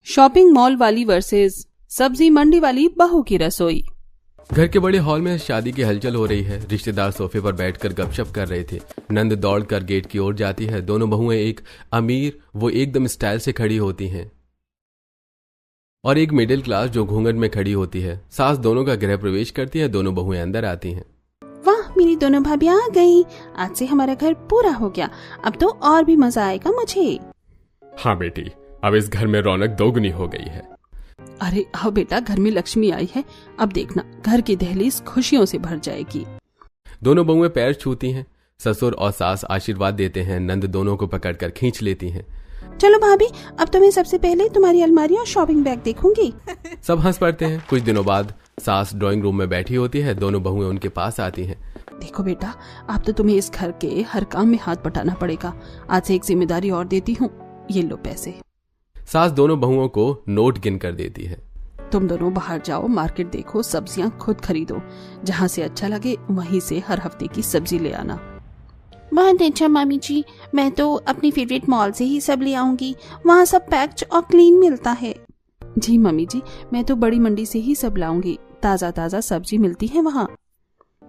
Shopping mall वाली versus सब्जी मंडी वाली बहू की रसोई। घर के बड़े हॉल में शादी की हलचल हो रही है। रिश्तेदार सोफे पर बैठकर गपशप कर रहे थे। नंद दौड़कर गेट की ओर जाती है। दोनों बहुएं, एक अमीर वो एकदम स्टाइल से खड़ी होती हैं और एक मिडिल क्लास जो घूंघट में खड़ी होती है। सास दोनों का गृह प्रवेश करती है। दोनों बहुएं अंदर आती हैं। वाह, मेरी दोनों भाभियां आ गई। आज से हमारा घर पूरा हो गया। अब तो और भी मजा आएगा मुझे। हाँ बेटी, अब इस घर में रौनक दोगुनी हो गई है। अरे आओ बेटा, घर में लक्ष्मी आई है। अब देखना घर की दहलीज खुशियों से भर जाएगी। दोनों बहुएं पैर छूती हैं। ससुर और सास आशीर्वाद देते हैं। नंद दोनों को पकड़कर खींच लेती हैं। चलो भाभी, अब तो मैं सबसे पहले तुम्हारी अलमारी और शॉपिंग बैग देखूंगी। सब हंस पड़ते हैं। कुछ दिनों बाद सास ड्राइंग रूम में बैठी होती है। दोनों बहुएं उनके पास आती हैं। देखो बेटा, अब तो तुम्हें इस घर के हर काम में हाथ बटाना पड़ेगा। आज से एक जिम्मेदारी और देती हूँ, ये लो पैसे। सास दोनों बहुओं को नोट गिन कर देती है। तुम दोनों बाहर जाओ, मार्केट देखो, सब्जियां खुद खरीदो। जहाँ से अच्छा लगे वहीं से हर हफ्ते की सब्जी ले आना। बहुत अच्छा मामी जी, मैं तो अपनी फेवरेट मॉल से ही सब ले आऊंगी। वहाँ सब पैक्ड और क्लीन मिलता है। जी मम्मी जी, मैं तो बड़ी मंडी से ही सब लाऊंगी। ताजा ताजा सब्जी मिलती है वहाँ।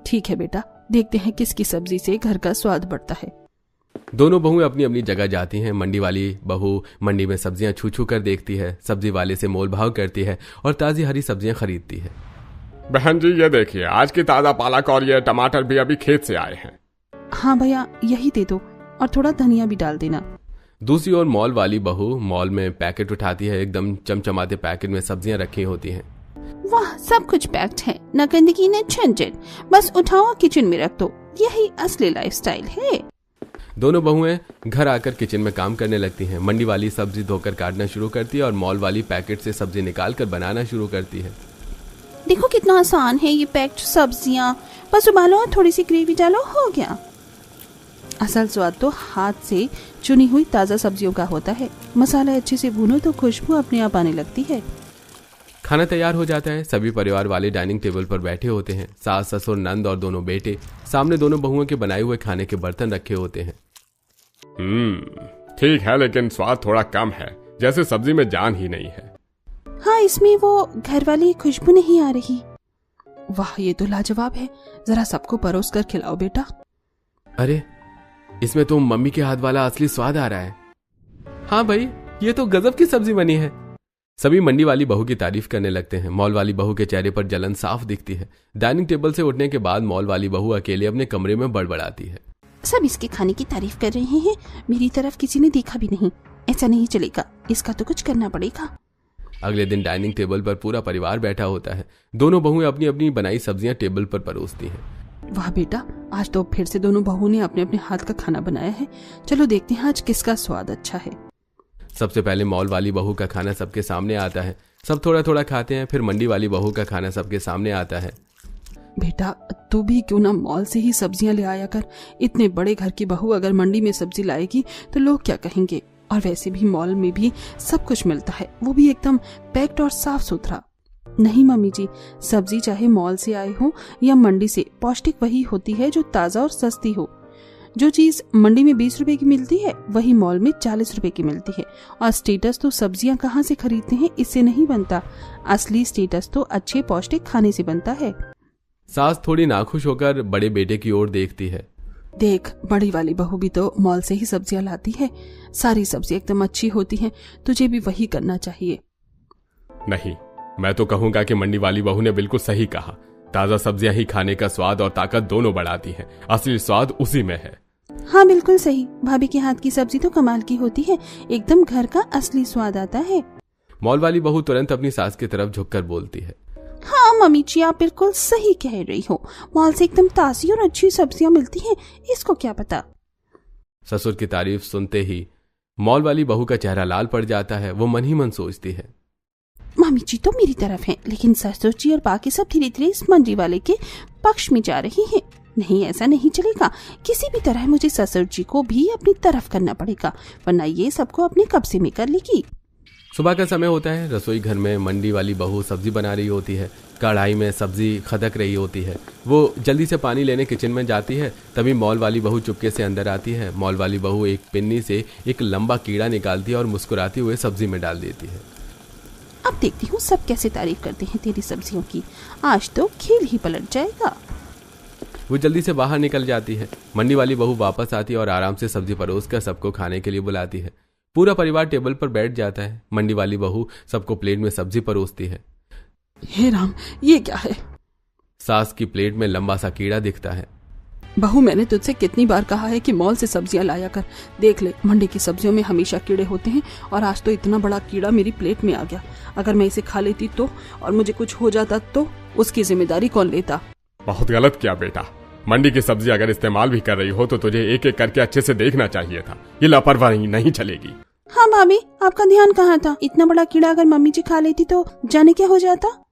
ठीक है बेटा, देखते हैं किसकी सब्जी से घर का स्वाद बढ़ता है। दोनों बहुएं अपनी अपनी जगह जाती हैं। मंडी वाली बहू मंडी में सब्जियां छू छू कर देखती है। सब्जी वाले से मोल भाव करती है और ताजी हरी सब्जियां खरीदती है। बहन जी, ये देखिए, आज की ताजा पालक और ये टमाटर भी अभी खेत से आए हैं। हाँ भैया, यही दे दो और थोड़ा धनिया भी डाल देना। दूसरी ओर मॉल वाली बहू मॉल में पैकेट उठाती है। एकदम चमचमाते पैकेट में सब्जियां रखी होती हैं। वाह, सब कुछ पैक्ड है, न गंदगी न झंझट। बस उठाओ किचन में रख दो। यही असली लाइफस्टाइल है। दोनों बहुएं घर आकर किचन में काम करने लगती हैं। मंडी वाली सब्जी धोकर काटना शुरू करती है और मॉल वाली पैकेट से सब्जी निकालकर बनाना शुरू करती है। देखो कितना आसान है ये पैक्ड सब्जियां। बस उबालो और थोड़ी सी ग्रेवी डालो, हो गया। असल स्वाद तो हाथ से चुनी हुई ताजा सब्जियों का होता है। मसाला अच्छे से भूनो तो खुशबू अपने आप आने लगती है। खाना तैयार हो जाता है। सभी परिवार वाले डाइनिंग टेबल पर बैठे होते हैं। सास, ससुर, नंद और दोनों बेटे। सामने दोनों बहुओं के बनाए हुए खाने के बर्तन रखे होते हैं। ठीक है, लेकिन स्वाद थोड़ा कम है, जैसे सब्जी में जान ही नहीं है। हाँ, इसमें वो घर वाली खुशबू नहीं आ रही। वाह, ये तो लाजवाब है। जरा सबको परोस कर खिलाओ बेटा। अरे, इसमें तो मम्मी के हाथ वाला असली स्वाद आ रहा है। हाँ भाई, ये तो गजब की सब्जी बनी है। सभी मंडी वाली बहू की तारीफ करने लगते हैं। मॉल वाली बहू के चेहरे पर जलन साफ दिखती है। डाइनिंग टेबल से उठने के बाद मॉल वाली बहू अकेले अपने कमरे में बड़बड़ाती है। सब इसके खाने की तारीफ कर रहे हैं, मेरी तरफ किसी ने देखा भी नहीं। ऐसा नहीं चलेगा, इसका तो कुछ करना पड़ेगा। अगले दिन डाइनिंग टेबल पर पूरा परिवार बैठा होता है। दोनों बहुएं अपनी अपनी बनाई सब्जियां टेबल पर परोसती हैं। वाह बेटा, आज तो फिर से दोनों बहू ने अपने अपने हाथ का खाना बनाया है। चलो देखते हैं आज किसका स्वाद अच्छा है। सबसे पहले मॉल वाली बहू का खाना सबके सामने आता है। सब थोड़ा थोड़ा खाते हैं। फिर मंडी वाली बहू का खाना सबके सामने आता है। बेटा, तू भी क्यों ना मॉल से ही सब्जियां ले आया कर। इतने बड़े घर की बहू अगर मंडी में सब्जी लाएगी तो लोग क्या कहेंगे। और वैसे भी मॉल में भी सब कुछ मिलता है, वो भी एकदम पैक्ड और साफ सुथरा। नहीं मम्मी जी, सब्जी चाहे मॉल से आए हो या मंडी से, पौष्टिक वही होती है जो ताजा और सस्ती हो। जो चीज मंडी में 20 रुपए की मिलती है वही मॉल में 40 रुपए की मिलती है। और स्टेटस तो सब्जियां कहाँ से खरीदते हैं इससे नहीं बनता। असली स्टेटस तो अच्छे पौष्टिक खाने से बनता है। सास थोड़ी नाखुश होकर बड़े बेटे की ओर देखती है। देख, बड़ी वाली बहू भी तो मॉल से ही सब्जियां लाती है। सारी सब्जी एकदम अच्छी होती हैं। तुझे भी वही करना चाहिए। नहीं, मैं तो कहूंगा कि मंडी वाली बहू ने बिल्कुल सही कहा। ताजा सब्जियां ही खाने का स्वाद और ताकत दोनों बढ़ाती हैं। असली स्वाद उसी में है। हाँ बिल्कुल सही, भाभी के हाथ की सब्जी तो कमाल की होती है। एकदम घर का असली स्वाद आता है। मॉल वाली बहू तुरंत अपनी सास की तरफ झुककर बोलती है। हाँ मम्मी जी, आप बिल्कुल सही कह रही हो। मॉल से एकदम ताजी और अच्छी सब्जियां मिलती हैं, इसको क्या पता। ससुर की तारीफ सुनते ही मॉल वाली बहू का चेहरा लाल पड़ जाता है। वो मन ही मन सोचती है, मम्मी जी तो मेरी तरफ हैं, लेकिन ससुर जी और बाकी सब धीरे धीरे इस मंडी वाले के पक्ष में जा रही हैं। नहीं, ऐसा नहीं चलेगा। किसी भी तरह मुझे ससुर जी को भी अपनी तरफ करना पड़ेगा, वरना ये सबको अपने कब्जे में कर लेगी। सुबह का समय होता है। रसोई घर में मंडी वाली बहू सब्जी बना रही होती है। कढ़ाई में सब्जी खदक रही होती है। वो जल्दी से पानी लेने किचन में जाती है। तभी मॉल वाली बहू चुपके से अंदर आती है। मॉल वाली बहू एक पिन्नी से एक लंबा कीड़ा निकालती है और मुस्कुराते हुए सब्जी में डाल देती है। अब देखती हूँ सब कैसे तारीफ करते हैं तेरी सब्जियों की। आज तो खेल ही पलट जाएगा। वो जल्दी से बाहर निकल जाती है। मंडी वाली बहू वापस आती है और आराम से सब्जी परोस कर सबको खाने के लिए बुलाती है। पूरा परिवार टेबल पर बैठ जाता है। मंडी वाली बहू सबको प्लेट में सब्जी परोसती है। हे राम, ये क्या है? सास की प्लेट में लंबा सा कीड़ा दिखता है। बहू, मैंने तुझसे कितनी बार कहा है कि मॉल से सब्जियां लाया कर। देख ले, मंडी की सब्जियों में हमेशा कीड़े होते हैं और आज तो इतना बड़ा कीड़ा मेरी प्लेट में आ गया। अगर मैं इसे खा लेती तो, और मुझे कुछ हो जाता तो उसकी जिम्मेदारी कौन लेता? बहुत गलत किया बेटा। मंडी की सब्जी अगर इस्तेमाल भी कर रही हो तो तुझे एक एक करके अच्छे से देखना चाहिए था। ये लापरवाही नहीं चलेगी। हाँ भाभी, आपका ध्यान कहाँ था? इतना बड़ा कीड़ा अगर मम्मी जी खा लेती तो जाने क्या हो जाता।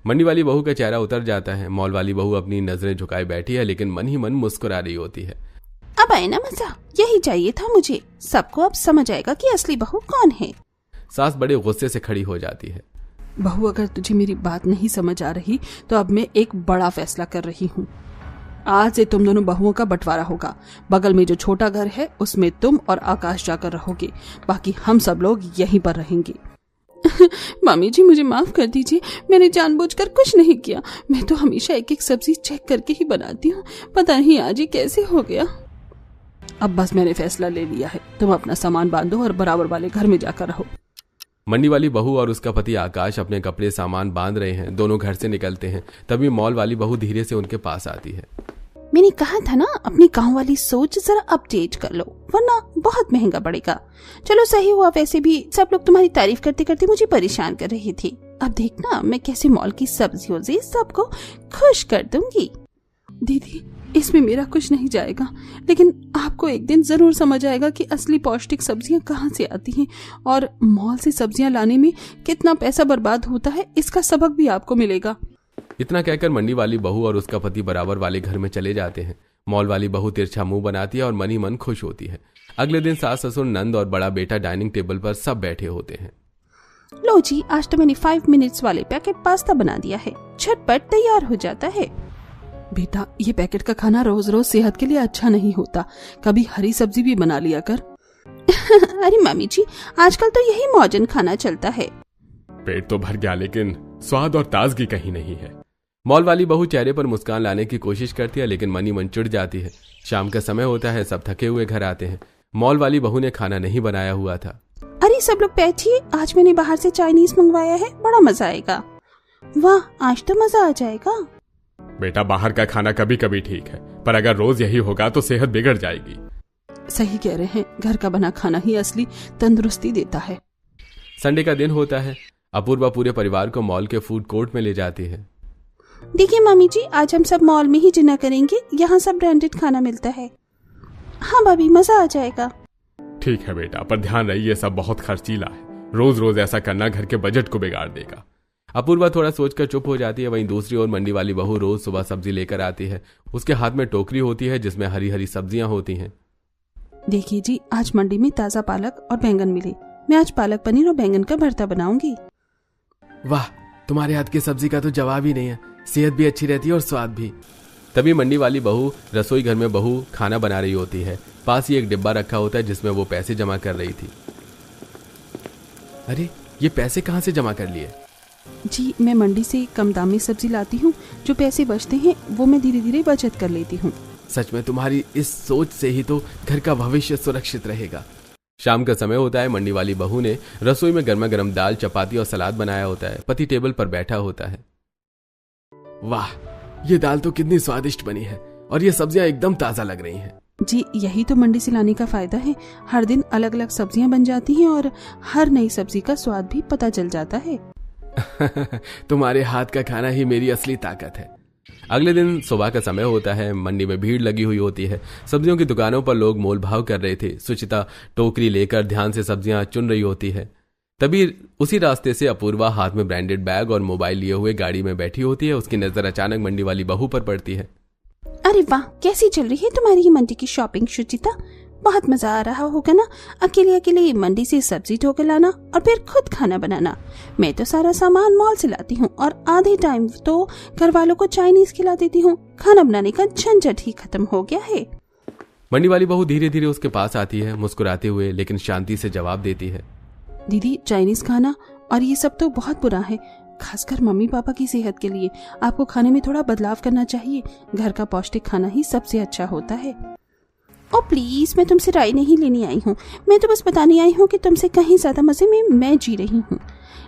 मंडी वाली बहू का चेहरा उतर जाता है। मॉल वाली बहू अपनी नजरें झुकाए बैठी है, लेकिन मन ही मन मुस्कुरा रही होती है। अब आए ना मजा, यही चाहिए था मुझे। सबको अब समझ आएगा कि असली बहू कौन है। सास बड़े गुस्से से खड़ी हो जाती है। बहू, अगर तुझे मेरी बात नहीं समझ आ रही तो अब मैं एक बड़ा फैसला कर रही हूँ। आज से तुम दोनों बहुओं का बंटवारा होगा। बगल में जो छोटा घर है उसमें तुम और आकाश जाकर रहोगे, बाकी हम सब लोग यहीं पर रहेंगे। मामी जी, मुझे माफ कर दीजिए, मैंने जानबूझकर कुछ नहीं किया। मैं तो हमेशा एक एक सब्जी चेक करके ही बनाती हूँ, पता नहीं आज ये कैसे हो गया। अब बस मैंने फैसला ले लिया है, तुम अपना सामान बांधो और बराबर वाले घर में जाकर रहो। मंडी वाली बहू और उसका पति आकाश अपने कपड़े सामान बांध रहे हैं। दोनों घर से निकलते हैं। तभी मॉल वाली बहू धीरे से उनके पास आती है। मैंने कहा था ना, अपनी गांव वाली सोच जरा अपडेट कर लो, वरना बहुत महंगा पड़ेगा। चलो सही हुआ, वैसे भी सब लोग तुम्हारी तारीफ करते करते मुझे परेशान कर रहे थे। अब देखना मैं कैसे मॉल की सब्जियों से सबको खुश कर दूंगी। दीदी, इसमें मेरा कुछ नहीं जाएगा, लेकिन आपको एक दिन जरूर समझ आएगा कि असली पौष्टिक सब्जियां कहाँ से आती हैं और मॉल से सब्जियां लाने में कितना पैसा बर्बाद होता है, इसका सबक भी आपको मिलेगा। इतना कहकर मंडी वाली बहू और उसका पति बराबर वाले घर में चले जाते हैं। मॉल वाली बहू तिरछा मुंह बनाती है और मन ही मन खुश होती है। अगले दिन सास ससुर नंद और बड़ा बेटा डाइनिंग टेबल पर सब बैठे होते हैं। लो जी, आज तो मैंने 5 मिनट्स वाले पैकेट पास्ता बना दिया है, झटपट तैयार हो जाता है। बेटा, ये पैकेट का खाना रोज रोज सेहत के लिए अच्छा नहीं होता, कभी हरी सब्जी भी बना लिया कर। अरे मम्मी जी, आजकल तो यही मॉडर्न खाना चलता है। पेट तो भर गया, लेकिन स्वाद और ताजगी कहीं नहीं है। मॉल वाली बहू चेहरे पर मुस्कान लाने की कोशिश करती है, लेकिन मन ही मन चिढ़ जाती है। शाम का समय होता है, सब थके हुए घर आते हैं। मॉल वाली बहू ने खाना नहीं बनाया हुआ था। अरे सब लोग बैठिए, आज मैंने बाहर से चाइनीज मंगवाया है, बड़ा मजा आएगा। वाह, आज तो मजा आ जाएगा। बेटा, बाहर का खाना कभी कभी ठीक है, पर अगर रोज यही होगा तो सेहत बिगड़ जाएगी। सही कह रहे हैं, घर का बना खाना ही असली तंदुरुस्ती देता है। संडे का दिन होता है। अपूर्वा पूरे परिवार को मॉल के फूड कोर्ट में ले जाती है। देखिए मामी जी, आज हम सब मॉल में ही डिनर करेंगे, यहाँ सब ब्रांडेड खाना मिलता है। हाँ भाभी, मजा आ जाएगा। ठीक है बेटा, पर ध्यान रही ये सब बहुत खर्चीला है। रोज रोज ऐसा करना घर के बजट को बिगाड़ देगा। अपूर्वा थोड़ा सोचकर चुप हो जाती है। वहीं दूसरी ओर मंडी वाली बहू रोज सुबह सब्जी लेकर आती है। उसके हाथ में टोकरी होती है जिसमें हरी हरी सब्जियां होती हैं। देखिए जी, आज मंडी में ताजा पालक और बैंगन मिले। मैं आज पालक पनीर और बैंगन का भरता बनाऊंगी। वाह, तुम्हारे हाथ की सब्जी का तो जवाब ही नहीं है। सेहत भी अच्छी रहती है और स्वाद भी। तभी मंडी वाली बहू रसोई घर में बहू खाना बना रही होती है। पास ही एक डिब्बा रखा होता है जिसमें वो पैसे जमा कर रही थी। अरे, ये पैसे कहाँ से जमा कर लिए? जी, मैं मंडी से कम दाम में सब्जी लाती हूँ, जो पैसे बचते हैं वो मैं धीरे धीरे बचत कर लेती हूँ। सच में तुम्हारी इस सोच से ही तो घर का भविष्य सुरक्षित रहेगा। शाम का समय होता है। मंडी वाली बहू ने रसोई में गर्मा गर्म दाल, चपाती और सलाद बनाया होता है। पति टेबल पर बैठा होता है। वाह, ये दाल तो कितनी स्वादिष्ट बनी है और ये सब्जियां एकदम ताजा लग रही हैं। जी, यही तो मंडी से लाने का फायदा है। हर दिन अलग अलग सब्जियां बन जाती हैं और हर नई सब्जी का स्वाद भी पता चल जाता है। तुम्हारे हाथ का खाना ही मेरी असली ताकत है। अगले दिन सुबह का समय होता है। मंडी में भीड़ लगी हुई होती है। सब्जियों की दुकानों पर लोग मोल भाव कर रहे थे। सुचिता टोकरी लेकर ध्यान से सब्जियां चुन रही होती है। तभी उसी रास्ते से अपूर्वा हाथ में ब्रांडेड बैग और मोबाइल लिए हुए गाड़ी में बैठी होती है। उसकी नजर अचानक मंडी वाली बहू पर पड़ती है। अरे वाह, कैसी चल रही है तुम्हारी ये मंडी की शॉपिंग सुचिता? बहुत मजा आ रहा होगा ना, अकेले अकेले मंडी से सब्जी ढो के लाना और फिर खुद खाना बनाना। मैं तो सारा सामान मॉल से लाती हूँ और आधे टाइम तो घर वालों को चाइनीज खिला देती हूँ। खाना बनाने का झंझट ही खत्म हो गया है। मंडी वाली बहू धीरे धीरे उसके पास आती है, मुस्कुराते हुए लेकिन शांति से जवाब देती है। दीदी, चाइनीज खाना और ये सब तो बहुत बुरा है, खासकर मम्मी पापा की सेहत के लिए। आपको खाने में थोड़ा बदलाव करना चाहिए। घर का पौष्टिक खाना ही सबसे अच्छा होता है। ओ प्लीज, मैं तुमसे राय नहीं लेने आई हूँ, मैं तो बस बताने आई हूँ कि तुमसे कहीं ज्यादा मजे में मैं जी रही हूँ।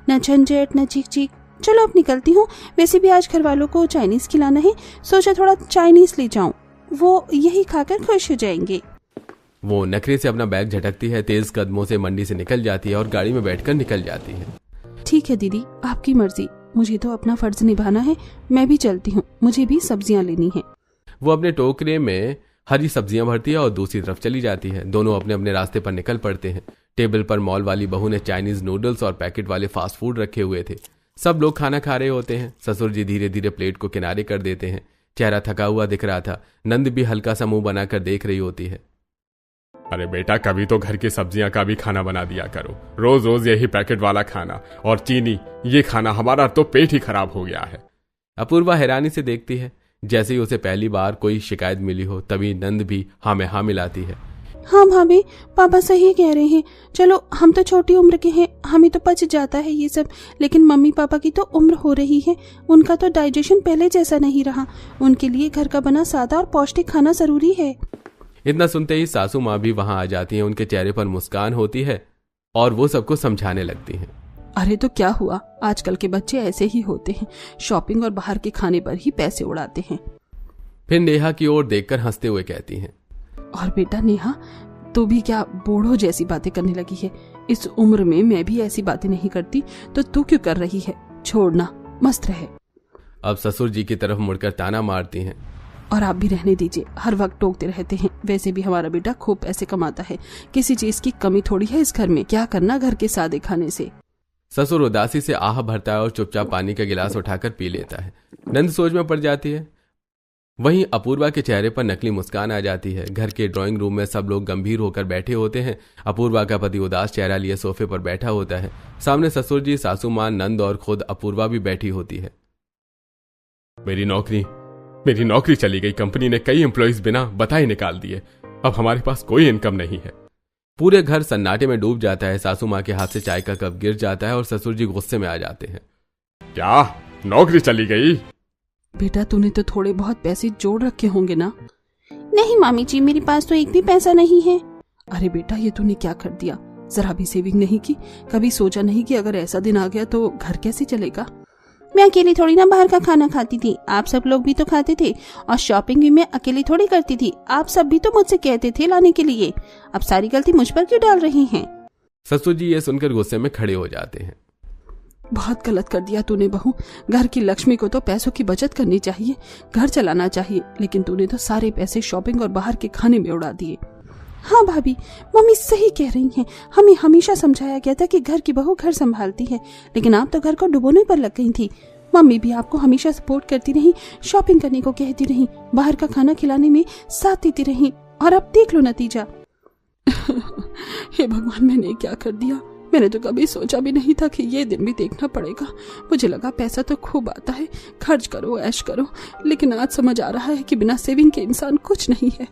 न झंझट न चीख चीख। चलो अब निकलती हूँ। वैसे भी आज घर वालों को चाइनीज खिलाना है, सोचा थोड़ा चाइनीज ले जाऊं, वो यही खाकर खुश हो जाएंगे। वो नखरे से अपना बैग झटकती है, तेज कदमों से मंडी से निकल जाती है और गाड़ी में बैठकर निकल जाती है। ठीक है दीदी, आपकी मर्जी, मुझे तो अपना फर्ज निभाना है। मैं भी चलती हूँ, मुझे भी सब्जियाँ लेनी है। वो अपने टोकरे में हरी सब्जियां भरती है और दूसरी तरफ चली जाती है। दोनों अपने अपने रास्ते पर निकल पड़ते हैं। टेबल पर मॉल वाली बहू ने चाइनीज नूडल्स और पैकेट वाले फास्ट फूड रखे हुए थे। सब लोग खाना खा रहे होते हैं। ससुर जी धीरे धीरे प्लेट को किनारे कर देते हैं। चेहरा थका हुआ दिख रहा था। नंद भी हल्का सा मुंह बनाकर देख रही होती है। अरे बेटा, कभी तो घर की सब्जियां का भी खाना बना दिया करो। रोज रोज यही पैकेट वाला खाना और चीनी, ये खाना हमारा तो पेट ही खराब हो गया है। अपूर्वा हैरानी से देखती है। जैसे ही उसे पहली बार कोई शिकायत मिली हो, तभी नंद भी हाँ में हाँ मिलाती है। हाँ भाभी, पापा सही कह रहे हैं। चलो, हम तो छोटी उम्र के हैं, हमें तो पच जाता है ये सब, लेकिन मम्मी पापा की तो उम्र हो रही है। उनका तो डाइजेशन पहले जैसा नहीं रहा। उनके लिए घर का बना सादा और पौष्टिक खाना जरूरी है। इतना सुनते ही सासू माँ भी वहां आ जाती हैं। उनके चेहरे पर मुस्कान होती है और वो सबको समझाने लगती हैं। अरे तो क्या हुआ, आजकल के बच्चे ऐसे ही होते हैं, शॉपिंग और बाहर के खाने पर ही पैसे उड़ाते हैं। फिर नेहा की ओर देखकर हंसते हुए कहती हैं, और बेटा नेहा, तू भी क्या बूढ़ों जैसी बातें करने लगी है? इस उम्र में मैं भी ऐसी बातें नहीं करती, तो तू क्यों कर रही है? छोड़ना, मस्त रहे। अब ससुर जी की तरफ मुड़कर ताना मारती हैं। और आप भी रहने दीजिए, हर वक्त टोकते रहते हैं। वैसे भी हमारा बेटा खूब पैसे कमाता है, किसी चीज की कमी थोड़ी है इस घर में। क्या करना घर के सादे खाने से। ससुर उदासी से आह भरता है और चुपचाप पानी का गिलास उठाकर पी लेता है। नंद सोच में पड़ जाती है। वहीं अपूर्वा के चेहरे पर नकली मुस्कान आ जाती है। घर के ड्राइंग रूम में सब लोग गंभीर होकर बैठे होते हैं। अपूर्वा का पति उदास चेहरा लिए सोफे पर बैठा होता है। सामने ससुर जी, सासू मां, नंद और खुद अपूर्वा भी बैठी होती है। मेरी नौकरी चली गई। कंपनी ने कई एम्प्लॉइज बिना बताए निकाल दिए। अब हमारे पास कोई इनकम नहीं है। पूरे घर सन्नाटे में डूब जाता है। सासू माँ के हाथ से चाय का कप गिर जाता है और ससुर जी गुस्से में आ जाते हैं। क्या नौकरी चली गई? बेटा तूने तो थोड़े बहुत पैसे जोड़ रखे होंगे ना? नहीं मामी जी, मेरे पास तो एक भी पैसा नहीं है। अरे बेटा, ये तूने क्या कर दिया? जरा भी सेविंग नहीं की? कभी सोचा नहीं कि अगर ऐसा दिन आ गया तो घर कैसे चलेगा? मैं अकेली थोड़ी ना बाहर का खाना खाती थी, आप सब लोग भी तो खाते थे। और शॉपिंग भी मैं अकेली थोड़ी करती थी, आप सब भी तो मुझसे कहते थे लाने के लिए। अब सारी गलती मुझ पर क्यों डाल रही हैं? ससुर जी ये सुनकर गुस्से में खड़े हो जाते हैं। बहुत गलत कर दिया तूने बहू। घर की लक्ष्मी को तो पैसों की बचत करनी चाहिए, घर चलाना चाहिए, लेकिन तूने तो सारे पैसे शॉपिंग और बाहर के खाने में उड़ा दिए। हाँ भाभी, मम्मी सही कह रही हैं। हमें हमेशा समझाया गया था कि घर की बहू घर संभालती है, लेकिन आप तो घर को डुबोने पर लग गई थी। मम्मी भी आपको हमेशा सपोर्ट करती रही, शॉपिंग करने को कहती रही, बाहर का खाना खिलाने में साथ देती रही, और अब देख लो नतीजा। हे भगवान, मैंने क्या कर दिया? मैंने तो कभी सोचा भी नहीं था कि ये दिन भी देखना पड़ेगा। मुझे लगा पैसा तो खूब आता है, खर्च करो, ऐश करो, लेकिन आज समझ आ रहा है कि बिना सेविंग के इंसान कुछ नहीं है।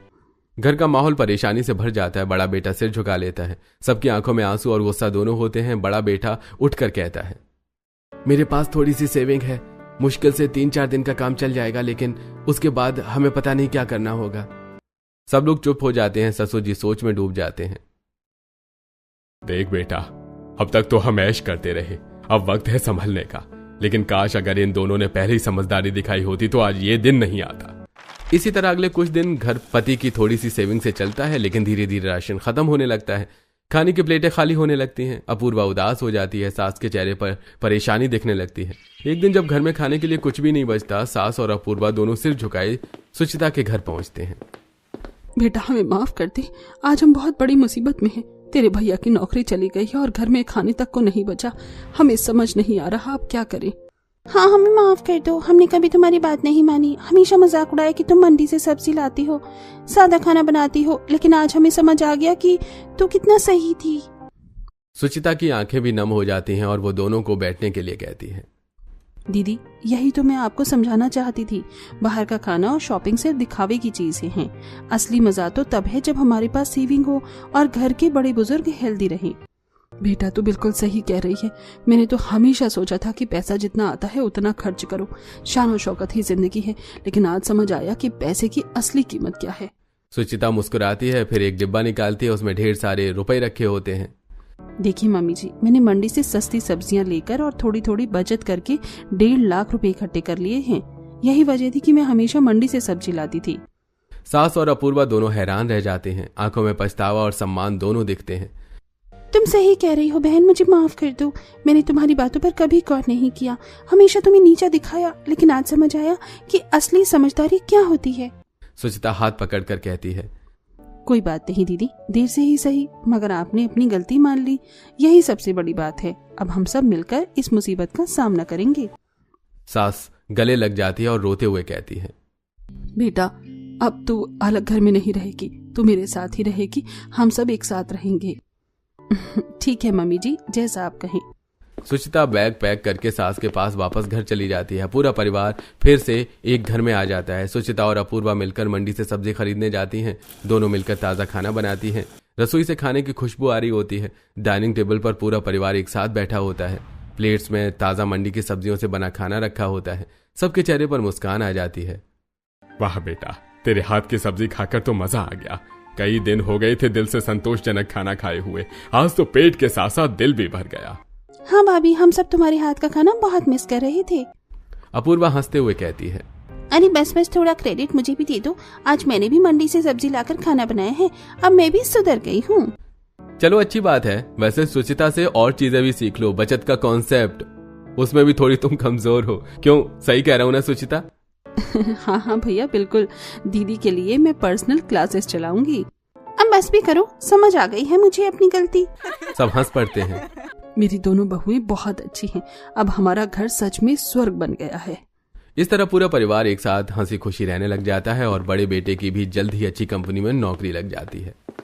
घर का माहौल परेशानी से भर जाता है। बड़ा बेटा सिर झुका लेता है। सबकी आंखों में आंसू और गुस्सा दोनों होते हैं। बड़ा बेटा उठकर कहता है, मेरे पास थोड़ी सी सेविंग है, मुश्किल से 3-4 दिन का काम चल जाएगा, लेकिन उसके बाद हमें पता नहीं क्या करना होगा। सब लोग चुप हो जाते हैं। ससुर जी सोच में डूब जाते हैं। देख बेटा, अब तक तो हम ऐश करते रहे, अब वक्त है संभलने का। लेकिन काश अगर इन दोनों ने पहले ही समझदारी दिखाई होती तो आज ये दिन नहीं आता। इसी तरह अगले कुछ दिन घर पति की थोड़ी सी सेविंग से चलता है, लेकिन धीरे धीरे राशन खत्म होने लगता है। खाने की प्लेटें खाली होने लगती हैं। अपूर्वा उदास हो जाती है। सास के चेहरे पर परेशानी दिखने लगती है। एक दिन जब घर में खाने के लिए कुछ भी नहीं बचता, सास और अपूर्वा दोनों सिर झुकाए सुचिता के घर पहुंचते हैं। बेटा हमें माफ कर दे, आज हम बहुत बड़ी मुसीबत में हैं। तेरे भैया की नौकरी चली गई है और घर में खाने तक को नहीं बचा। हमें समझ नहीं आ रहा अब क्या करें। हाँ, हमें माफ कर दो, हमने कभी तुम्हारी बात नहीं मानी। हमेशा मजाक उड़ाया कि तुम मंडी से सब्जी लाती हो, सादा खाना बनाती हो, लेकिन आज हमें समझ आ गया कि तू कितना सही थी। सुचिता की आंखें भी नम हो जाती हैं और वो दोनों को बैठने के लिए कहती है। दीदी, यही तो मैं आपको समझाना चाहती थी। बाहर का खाना और शॉपिंग सिर्फ दिखावे की चीजें हैं। असली मजा तो तब है जब हमारे पास सेविंग हो और घर के बड़े बुजुर्ग हेल्दी रहें। बेटा तू बिल्कुल सही कह रही है। मैंने तो हमेशा सोचा था कि पैसा जितना आता है उतना खर्च करो, शान और शौकत ही जिंदगी है, लेकिन आज समझ आया कि पैसे की असली कीमत क्या है। सुचिता मुस्कुराती है, फिर एक डिब्बा निकालती है, उसमें ढेर सारे रुपए रखे होते हैं। देखिए मम्मी जी, मैंने मंडी से सस्ती सब्जियां लेकर और थोड़ी थोड़ी बचत करके 1.5 लाख रुपए इकट्ठे कर लिए हैं। यही वजह थी कि मैं हमेशा मंडी से सब्जी लाती थी। सास और अपूर्वा दोनों हैरान रह जाते हैं, आंखों में पछतावा और सम्मान दोनों दिखते हैं। तुम सही कह रही हो बहन, मुझे माफ कर दो। मैंने तुम्हारी बातों पर कभी गौर नहीं किया, हमेशा तुम्हें नीचा दिखाया, लेकिन आज समझ आया कि असली समझदारी क्या होती है। सुचिता हाथ पकड़कर कहती है, कोई बात नहीं दीदी, देर से ही सही, मगर आपने अपनी गलती मान ली, यही सबसे बड़ी बात है। अब हम सब मिलकर इस मुसीबत का सामना करेंगे। सास गले लग जाती है और रोते हुए कहती है, बेटा अब तू अलग घर में नहीं रहेगी, तू मेरे साथ ही रहेगी, हम सब एक साथ रहेंगे। ठीक है मम्मी जी, जैसा आप कहें। सुचिता बैग पैक करके सास के पास वापस घर चली जाती है। पूरा परिवार फिर से एक घर में आ जाता है। सुचिता और अपूर्वा मिलकर मंडी से सब्जी खरीदने जाती हैं। दोनों मिलकर ताज़ा खाना बनाती हैं। रसोई से खाने की खुशबू आ रही होती है। डाइनिंग टेबल पर पूरा परिवार एक साथ बैठा होता है। प्लेट्स में ताज़ा मंडी की सब्जियों से बना खाना रखा होता है। सबके चेहरे पर मुस्कान आ जाती है। वाह बेटा, तेरे हाथ की सब्जी खाकर तो मजा आ गया। कई दिन हो गए थे दिल से संतोषजनक खाना खाए हुए, आज तो पेट के साथ साथ दिल भी भर गया। हाँ भाभी, हम सब तुम्हारे हाथ का खाना बहुत मिस कर रहे थे। अपूर्वा हंसते हुए कहती है, अरे बस थोड़ा क्रेडिट मुझे भी दे दो। आज मैंने भी मंडी से सब्जी लाकर खाना बनाया है, अब मैं भी सुधर गई हूँ। चलो अच्छी बात है। वैसे सुचिता से और चीजें भी सीख लो, बचत का कॉन्सेप्ट, उसमें भी थोड़ी तुम कमजोर हो। क्यों, सही कह रहा हूँ ना सुचिता? हाँ हाँ भैया, बिल्कुल। दीदी के लिए मैं पर्सनल क्लासेस चलाऊंगी। अब बस भी करो, समझ आ गई है मुझे अपनी गलती। सब हंस पड़ते हैं। मेरी दोनों बहुएं बहुत अच्छी हैं। अब हमारा घर सच में स्वर्ग बन गया है। इस तरह पूरा परिवार एक साथ हंसी खुशी रहने लग जाता है और बड़े बेटे की भी जल्द ही अच्छी कंपनी में नौकरी लग जाती है।